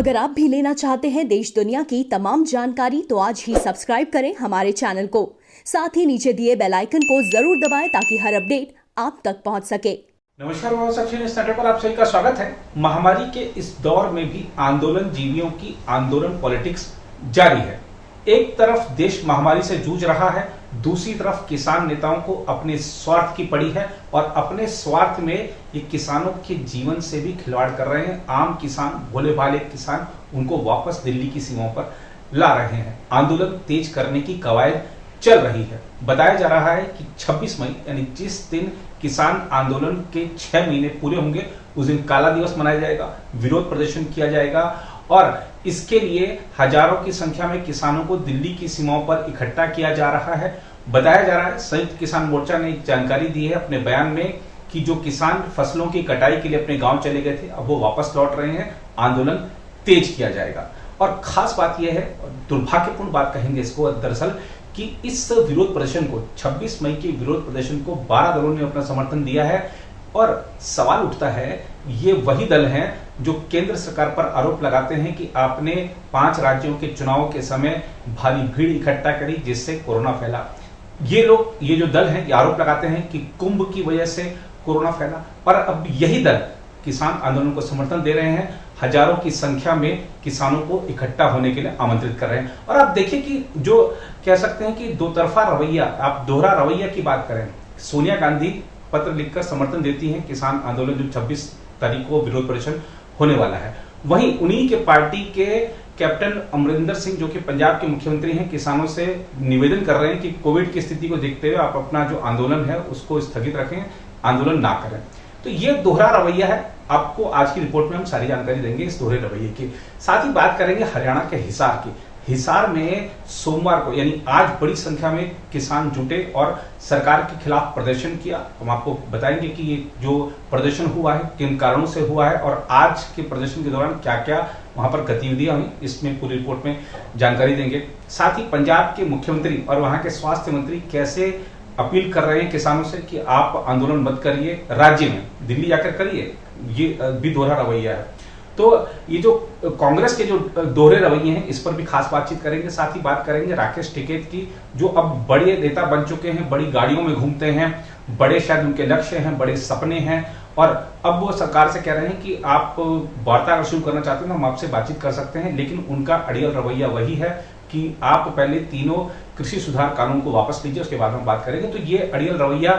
अगर आप भी लेना चाहते हैं देश दुनिया की तमाम जानकारी तो आज ही सब्सक्राइब करें हमारे चैनल को। साथ ही नीचे दिए बेल आइकन को जरूर दबाएं ताकि हर अपडेट आप तक पहुंच सके। नमस्कार, नेटवर्क पर आप सभी का स्वागत है। महामारी के इस दौर में भी आंदोलन जीवियों की आंदोलन पॉलिटिक्स जारी है। एक तरफ देश महामारी से जूझ रहा है, दूसरी तरफ किसान नेताओं को अपने स्वार्थ की पड़ी है और अपने स्वार्थ में ये किसानों के जीवन से भी खिलवाड़ कर रहे हैं। आम किसान, भोले भाले किसान, उनको वापस दिल्ली की सीमाओं पर ला रहे हैं। आंदोलन तेज करने की कवायद चल रही है। बताया जा रहा है कि 26 मई यानी जिस दिन किसान आंदोलन के 6 महीने पूरे होंगे उस दिन काला दिवस मनाया जाएगा, विरोध प्रदर्शन किया जाएगा और इसके लिए हजारों की संख्या में किसानों को दिल्ली की सीमाओं पर इकट्ठा किया जा रहा है। बताया जा रहा है, संयुक्त किसान मोर्चा ने एक जानकारी दी है अपने बयान में कि जो किसान फसलों की कटाई के लिए अपने गांव चले गए थे अब वो वापस लौट रहे हैं, आंदोलन तेज किया जाएगा। और खास बात यह है, दुर्भाग्यपूर्ण बात कहेंगे इसको दरअसल, कि इस विरोध प्रदर्शन को 26 मई के विरोध प्रदर्शन को 12 दलों ने अपना समर्थन दिया है और सवाल उठता है, ये वही दल हैं जो केंद्र सरकार पर आरोप लगाते हैं कि आपने 5 राज्यों के चुनाव के समय भारी भीड़ इकट्ठा करी जिससे कोरोना फैला। ये जो दल हैं ये आरोप लगाते हैं कि कुंभ की वजह से कोरोना फैला, पर अब यही दल किसान आंदोलन को समर्थन दे रहे हैं, हजारों की संख्या में किसानों को इकट्ठा होने के लिए आमंत्रित कर रहे हैं। और आप देखिए कि जो कह सकते हैं कि दो तरफा रवैया, आप दोहरा रवैया की बात करें, सोनिया गांधी पत्र लिखकर समर्थन देती हैं किसान आंदोलन जो 26 तारीख को विरोध प्रदर्शन होने वाला है। वहीं उन्हीं के पार्टी के कैप्टन अमरिंदर सिंह जो कि पंजाब के मुख्यमंत्री हैं, किसानों से निवेदन कर रहे हैं कि कोविड की स्थिति को देखते हुए आप अपना जो आंदोलन है उसको स्थगित रखें, आंदोलन ना करें। तो ये दोहरा रवैया है। आपको आज की रिपोर्ट में हम सारी जानकारी देंगे इस दोहरे रवैये की। साथ ही बात करेंगे हरियाणा के हिसार की। हिसार में सोमवार को यानी आज बड़ी संख्या में किसान जुटे और सरकार के खिलाफ प्रदर्शन किया। हम आपको बताएंगे कि ये जो प्रदर्शन हुआ है किन कारणों से हुआ है और आज के प्रदर्शन के दौरान क्या क्या वहां पर गतिविधियां हुई, इसमें पूरी रिपोर्ट में जानकारी देंगे। साथ ही पंजाब के मुख्यमंत्री और वहां के स्वास्थ्य मंत्री कैसे अपील कर रहे हैं किसानों से कि आप आंदोलन मत करिए, राज्य में दिल्ली जाकर करिए, ये भी दोहरा रवैया है। तो ये जो कांग्रेस के जो दोहरे रवैये हैं इस पर भी खास बातचीत करेंगे। साथ ही बात करेंगे राकेश टिकैत की, जो अब बड़े नेता बन चुके हैं, बड़ी गाड़ियों में घूमते हैं, बड़े शायद उनके लक्ष्य हैं, बड़े सपने हैं और अब वो सरकार से कह रहे हैं कि आप वार्ता अगर शुरू करना चाहते हैं तो हम आपसे बातचीत कर सकते हैं, लेकिन उनका अड़ियल रवैया वही है कि आप पहले तीनों कृषि सुधार कानून को वापस लीजिए, उसके बाद हम बात करेंगे। तो ये अड़ियल रवैया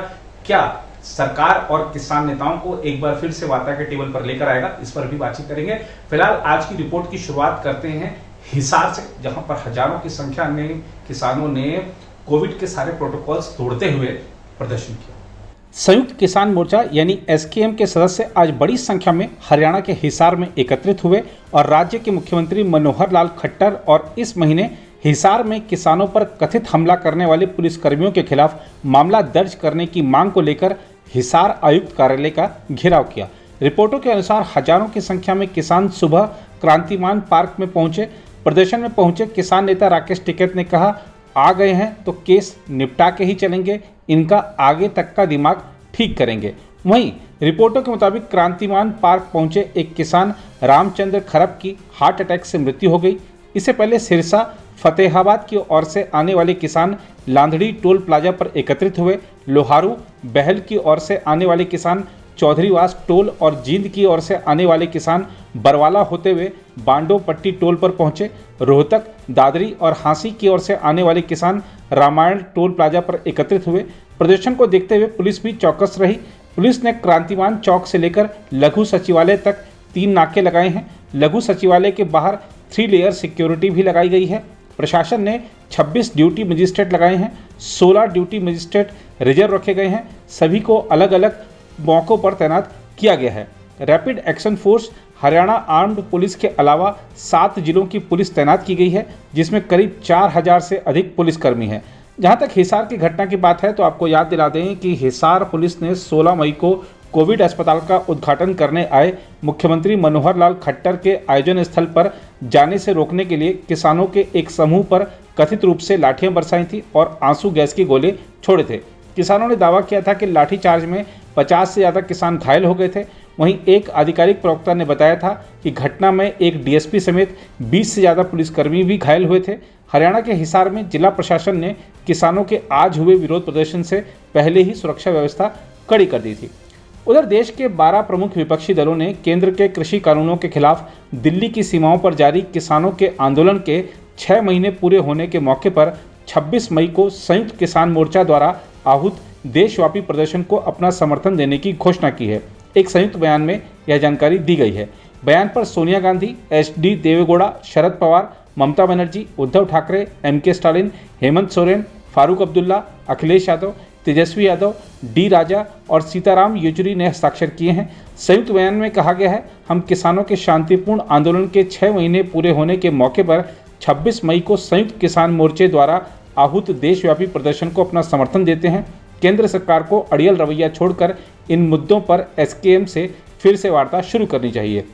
क्या सरकार और किसान नेताओं को एक बार फिर से वार्ता के टेबल पर लेकर आएगा, इस पर भी बातचीत करेंगे। फिलहाल आज की रिपोर्ट की शुरुआत करते हैं हिसार से, जहां पर हजारों की संख्या में किसानों ने कोविड के सारे प्रोटोकॉल्स तोड़ते हुए प्रदर्शन किया। संयुक्त किसान मोर्चा यानी एसकेएम के सदस्य आज बड़ी संख्या में हरियाणा के हिसार में एकत्रित हुए और राज्य के मुख्यमंत्री मनोहर लाल खट्टर और इस महीने हिसार में किसानों पर कथित हमला करने वाले पुलिसकर्मियों के खिलाफ मामला दर्ज करने की मांग को लेकर हिसार आयुक्त कार्यालय का घेराव किया। रिपोर्टों के अनुसार हजारों की संख्या में किसान सुबह क्रांतिमान पार्क में पहुंचे। प्रदर्शन में पहुंचे किसान नेता राकेश टिकैत ने कहा, आ गए हैं तो केस निपटा के ही चलेंगे, इनका आगे तक का दिमाग ठीक करेंगे। वहीं रिपोर्टों के मुताबिक क्रांतिमान पार्क पहुंचे एक किसान रामचंद्र खरब की हार्ट अटैक से मृत्यु हो गई। इससे पहले सिरसा फतेहाबाद की ओर से आने वाले किसान लांधड़ी टोल प्लाजा पर एकत्रित हुए। लोहारू बहल की ओर से आने वाले किसान चौधरीवास टोल और जींद की ओर से आने वाले किसान बरवाला होते हुए बांडो पट्टी टोल पर पहुंचे। रोहतक, दादरी और हांसी की ओर से आने वाले किसान रामायण टोल प्लाजा पर एकत्रित हुए। प्रदर्शन को देखते हुए पुलिस भी चौकस रही। पुलिस ने क्रांतिमान चौक से लेकर लघु सचिवालय तक 3 नाके लगाए हैं। लघु सचिवालय के बाहर 3 लेयर सिक्योरिटी भी लगाई गई है। प्रशासन ने 26 ड्यूटी मजिस्ट्रेट लगाए हैं, 16 ड्यूटी मजिस्ट्रेट रिजर्व रखे गए हैं। सभी को अलग अलग मौकों पर तैनात किया गया है। Rapid action force Haryana armed police के अलावा 7 जिलों की पुलिस तैनात की गई है, जिसमें करीब 4000 से अधिक पुलिसकर्मी हैं। जहां तक हिसार की घटना की बात है तो आपको याद दिला दें कि हिसार पुलिस ने 16 मई को कोविड अस्पताल का उद्घाटन करने आए मुख्यमंत्री मनोहर लाल खट्टर के आयोजन स्थल पर जाने से रोकने के लिए किसानों के एक समूह पर कथित रूप से लाठियां बरसाई थी और आंसू गैस के गोले छोड़े थे। किसानों ने दावा किया था कि लाठीचार्ज में 50 से ज़्यादा किसान घायल हो गए थे। वहीं एक आधिकारिक प्रवक्ता ने बताया था कि घटना में एक डीएसपी समेत 20 से ज़्यादा पुलिसकर्मी भी घायल हुए थे। हरियाणा के हिसार में जिला प्रशासन ने किसानों के आज हुए विरोध प्रदर्शन से पहले ही सुरक्षा व्यवस्था कड़ी कर दी थी। उधर देश के 12 प्रमुख विपक्षी दलों ने केंद्र के कृषि कानूनों के खिलाफ दिल्ली की सीमाओं पर जारी किसानों के आंदोलन के 6 महीने पूरे होने के मौके पर 26 मई को संयुक्त किसान मोर्चा द्वारा आहूत देशव्यापी प्रदर्शन को अपना समर्थन देने की घोषणा की है। एक संयुक्त बयान में यह जानकारी दी गई है। बयान पर Sonia Gandhi, HD Deve Gowda, Sharad Pawar, Mamata Banerjee, Uddhav Thackeray, MK Stalin, Hemant Soren, Farooq Abdullah, Akhilesh Yadav, Tejashwi Yadav, D राजा और सीताराम येचुरी ने हस्ताक्षर किए हैं। संयुक्त बयान में कहा गया है, हम किसानों के शांतिपूर्ण आंदोलन के 6 महीने पूरे होने के मौके पर 26 मई को संयुक्त किसान मोर्चे द्वारा आहूत देशव्यापी प्रदर्शन को अपना समर्थन देते हैं। केंद्र सरकार को अड़ियल रवैया छोड़कर इन मुद्दों पर SKM से फिर से वार्ता शुरू करनी चाहिए।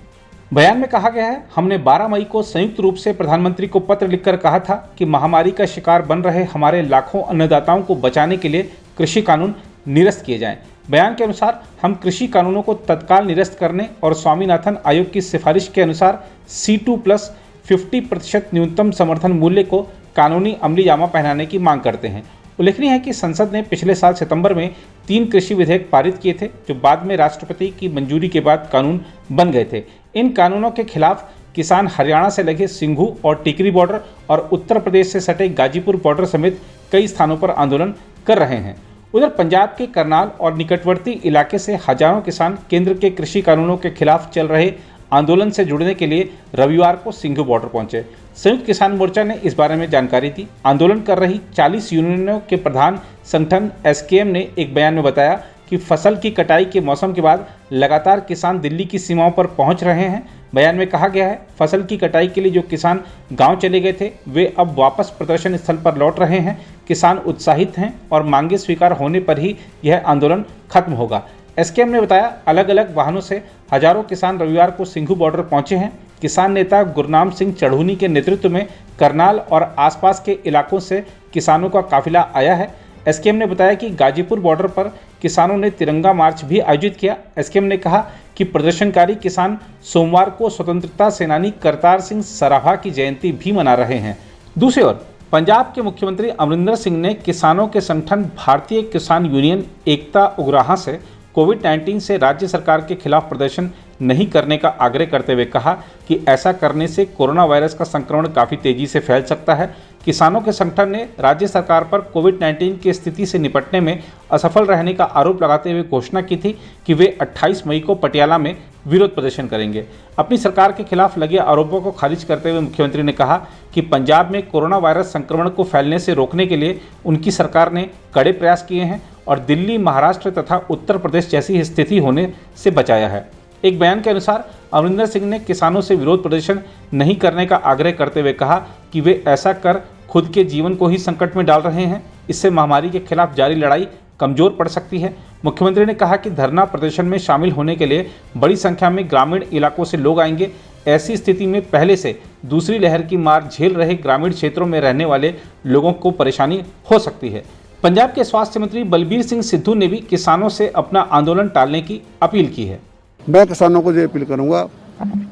बयान में कहा गया है, हमने 12 मई को संयुक्त रूप से प्रधानमंत्री को पत्र लिखकर कहा था कि महामारी का शिकार बन रहे हमारे लाखों अन्नदाताओं को बचाने के लिए कृषि कानून निरस्त किए जाएं। बयान के अनुसार हम कृषि कानूनों को तत्काल निरस्त करने और स्वामीनाथन आयोग की सिफारिश के अनुसार C2+ 50% न्यूनतम समर्थन मूल्य को कानूनी अमली जामा पहनाने की मांग करते हैं। उल्लेखनीय है कि संसद ने पिछले साल सितंबर में 3 कृषि विधेयक पारित किए थे, जो बाद में राष्ट्रपति की मंजूरी के बाद कानून बन गए थे। इन कानूनों के खिलाफ किसान हरियाणा से लगे सिंघू और टिकरी बॉर्डर और उत्तर प्रदेश से सटे गाजीपुर बॉर्डर समेत कई स्थानों पर आंदोलन कर रहे हैं। उधर पंजाब के करनाल और निकटवर्ती इलाके से हजारों किसान केंद्र के कृषि कानूनों के खिलाफ चल रहे आंदोलन से जुड़ने के लिए रविवार को सिंघू बॉर्डर पहुंचे। संयुक्त किसान मोर्चा ने इस बारे में जानकारी दी। आंदोलन कर रही 40 यूनियनों के प्रधान संगठन SKM ने एक बयान में बताया कि फसल की कटाई के मौसम के बाद लगातार किसान दिल्ली की सीमाओं पर पहुंच रहे हैं। बयान में कहा गया है, फसल की कटाई के लिए जो किसान गांव चले गए थे वे अब वापस प्रदर्शन स्थल पर लौट रहे हैं। किसान उत्साहित हैं और मांगे स्वीकार होने पर ही यह आंदोलन खत्म होगा। SKM ने बताया, अलग अलग वाहनों से हजारों किसान रविवार को सिंघू बॉर्डर पहुंचे हैं। किसान नेता गुरनाम सिंह चढ़ूनी के नेतृत्व में करनाल और आसपास के इलाकों से किसानों का काफिला आया है। SKM ने बताया कि गाजीपुर बॉर्डर पर किसानों ने तिरंगा मार्च भी आयोजित किया। SKM ने कहा कि प्रदर्शनकारी किसान सोमवार को स्वतंत्रता सेनानी करतार सिंह सराभा की जयंती भी मना रहे हैं। दूसरी ओर पंजाब के मुख्यमंत्री अमरिंदर सिंह ने किसानों के संगठन भारतीय किसान यूनियन एकता उग्राहा से कोविड-19 से राज्य सरकार के खिलाफ प्रदर्शन नहीं करने का आग्रह करते हुए कहा कि ऐसा करने से कोरोना वायरस का संक्रमण काफ़ी तेजी से फैल सकता है। किसानों के संगठन ने राज्य सरकार पर कोविड-19 की स्थिति से निपटने में असफल रहने का आरोप लगाते हुए घोषणा की थी कि वे 28 मई को पटियाला में विरोध प्रदर्शन करेंगे। अपनी सरकार के खिलाफ लगे आरोपों को खारिज करते हुए मुख्यमंत्री ने कहा कि पंजाब में कोरोना वायरस संक्रमण को फैलने से रोकने के लिए उनकी सरकार ने कड़े प्रयास किए हैं और दिल्ली, महाराष्ट्र तथा उत्तर प्रदेश जैसी स्थिति होने से बचाया है। एक बयान के अनुसार अमरिंदर सिंह ने किसानों से विरोध प्रदर्शन नहीं करने का आग्रह करते हुए कहा कि वे ऐसा कर खुद के जीवन को ही संकट में डाल रहे हैं। इससे महामारी के खिलाफ जारी लड़ाई कमजोर पड़ सकती है। मुख्यमंत्री ने कहा कि धरना प्रदर्शन में शामिल होने के लिए बड़ी संख्या में ग्रामीण इलाकों से लोग आएंगे। ऐसी स्थिति में पहले से दूसरी लहर की मार झेल रहे ग्रामीण क्षेत्रों में रहने वाले लोगों को परेशानी हो सकती है। पंजाब के स्वास्थ्य मंत्री बलबीर सिंह सिद्धू ने भी किसानों से अपना आंदोलन टालने की अपील की है। मैं किसानों को ये अपील करूंगा,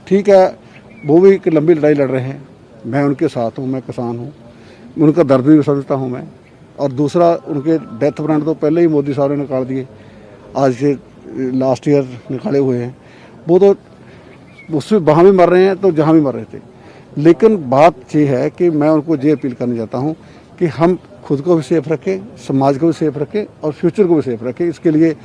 ठीक है वो भी एक लंबी लड़ाई लड़ रहे हैं, मैं उनके साथ हूं, मैं किसान हूं, उनका दर्द भी समझता हूं मैं। और दूसरा, उनके डेथ वारंट तो पहले ही मोदी साहब ने निकाल दिए, आज से लास्ट ईयर निकाले हुए हैं। वो तो उसमें वहाँ भी मर रहे हैं तो जहाँ भी मर रहे थे। लेकिन बात ये है कि मैं उनको ये अपील करना चाहता हूँ कि हम खुद को भी सेफ रखें, समाज को भी सेफ रखें और फ्यूचर को भी सेफ रखें। इसके लिए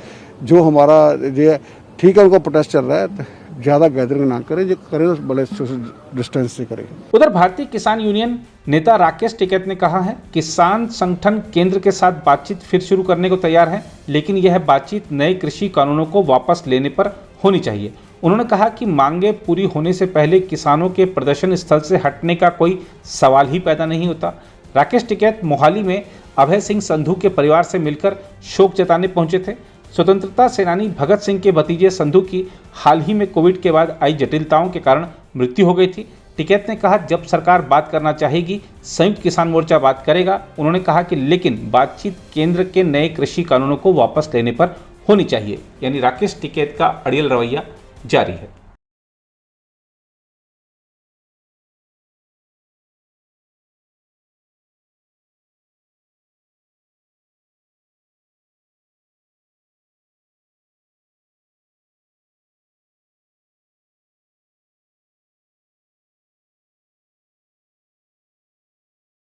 जो हमारा ये ठीक है, उनका प्रोटेस्ट चल रहा है, ज़्यादा गैदरिंग ना करें, जो करें तो बड़े सोशल डिस्टेंस से करें। उधर भारतीय किसान यूनियन नेता राकेश टिकैत ने कहा है, किसान संगठन केंद्र के साथ बातचीत फिर शुरू करने को तैयार है, लेकिन यह बातचीत नए कृषि कानूनों को वापस लेने पर होनी चाहिए। उन्होंने कहा कि मांगे पूरी होने से पहले किसानों के प्रदर्शन स्थल से हटने का कोई सवाल ही पैदा नहीं होता। राकेश टिकैत मोहाली में अभय सिंह संधू के परिवार से मिलकर शोक जताने पहुंचे थे। स्वतंत्रता सेनानी भगत सिंह के भतीजे संधू की हाल ही में कोविड के बाद आई जटिलताओं के कारण मृत्यु हो गई थी। टिकैत ने कहा, जब सरकार बात करना चाहेगी, संयुक्त किसान मोर्चा बात करेगा। उन्होंने कहा कि लेकिन बातचीत केंद्र के नए कृषि कानूनों को वापस लेने पर होनी चाहिए। यानी राकेश टिकैत का अड़ियल रवैया जारी है।